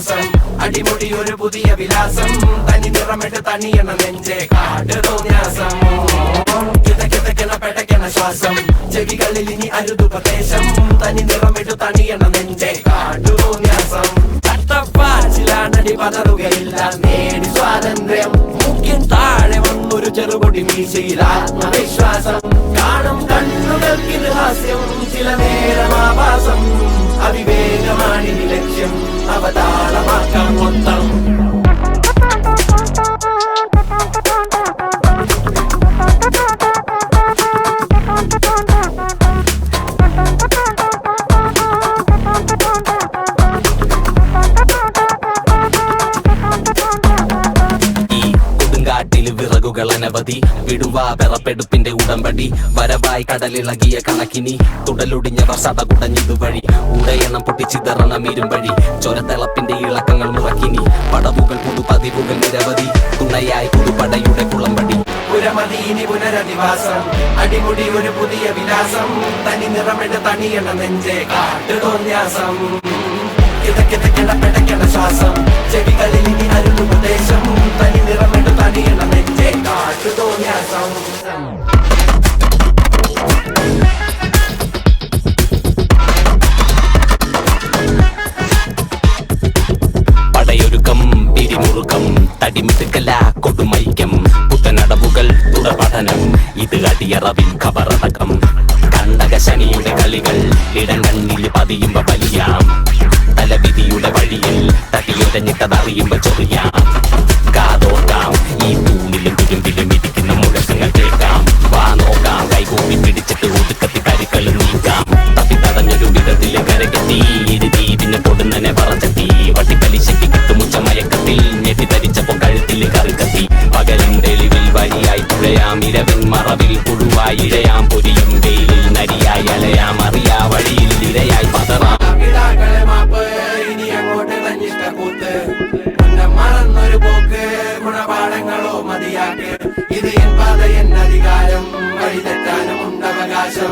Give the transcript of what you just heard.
ശ്വാസം അടിമുടി ഒരു പുതിയ വിലാസം തനി നിറമിട്ട് തണിയണ നെഞ്ചെ കാട്ട് തോന്യാസം കിതക്കിതക്കണ പെടക്കണ ശ്വാസം ചെവികളിൽ ഇനി അരുതുപദേശം തനി നിറമിട്ട് തണിയണ നെഞ്ചെ കാട്ടു തോന്യാസം ചട്ടപ്പാച്ചിലാണടി പതറുകയില്ല നേടി സ്വാതന്ത്ര്യം മുഖ്യം താഴെ വന്നൊരു ചെറുപൊടി മീശയിൽ ആത്മവിശ്വാസം കാണും കണ്ണുകൾക്കിത് ഹാസ്യം ചില നേരമാവാസം അവിവേകമാണിനി ലക്ഷ്യം അവതാളമാക്കാം മൊത്തം വിറകുകൾ അനവധി വിടുവാ പെറപ്പെടുപ്പിന്റെ ഉടമ്പടി വരവായി കടലിളകിയ കണക്കിനി തുടലൊടിഞ്ഞവർ സടകുടഞ്ഞിതുവഴി ഉടയണം പൊട്ടിച്ചിതറണം ഇരുമ്പഴി ചൊരത്തിളപ്പിന്റെ ഇളക്കങ്ങൾ മുറക്കിനി പടവുകൾ പുതുപതിവുകൾ നിരവധി തുണയായി പുതുപടയുടെ കുളമ്പടി പുരമതീനി പുനരധിവാസം അടിമുടി ഒരു പുതിയ വിലാസം തനി നിറമിട്ട് തണിയണ നെഞ്ചെ കാട്ടു തോന്യാസം കിതക്കിതക്കണ പെടക്കണ ശ്വാസം ചെവികളിൽ ഇനി അരുതുപദേശം തനി നിറമിട്ട് തണിയണ നെഞ്ചെ കാട്ടു തോന്യാസം പടയൊരുക്കം പിരിമുറുക്കം തടിമിടുക്കല കൊടുമൈക്കം പുത്തനടവുകൾ തുടർപഠനം ഇത് അടിയറവിൻ ഖബറടക്കം കണ്ടക ശനിയുടെ കളികൾ ഇടം കണ്ണിൽ പതിയുമ്പോ വലിയാം തലവിധിയുടെ വഴിയിൽ തട്ടിയൊരഞ്ഞിട്ടതറിയുമ്പോ ചൊറിയാം കാതോർക്കാം ഈ തൂണിലും തുരുമ്പിലും ഇരിക്കുന്ന മുഴക്കങ്ങൾ കേൾക്കാം വാ നോക്കാം കൈകൂപ്പി പിടിച്ചിട്ട് ഒതുക്കത്തി കരിക്കളും നീക്കാം തപ്പി തടഞ്ഞൊരു വിധത്തിലെ കരകെത്തി ഇരുതി പിന്നെ കൊടുന്നനെ പറച്ചെത്തി വട്ടിപ്പലിശയ്ക്ക് കിട്ടുമുച്ച മയക്കത്തിൽ ഞെട്ടി ധരിച്ചപ്പോ കഴുത്തിൽ കറുകത്തി പകലിൻ തെളിവിൽ വരിയായി തുഴയാം ഇരവൻ മറവിൽ പുഴുവായി ഇഴയാം പൊരിയും വെയിലിൽ നരിയായി അലയാം അറിയാ വഴിയിൽ ഇരയായി പതറാം മറന്നൊരു പോക്ക് ഗുണപാഠങ്ങളോ മതിയാക്ക് ഇത് എൻ പാത എൻ അധികാരം വഴി തെറ്റാനും ഉണ്ടവകാശം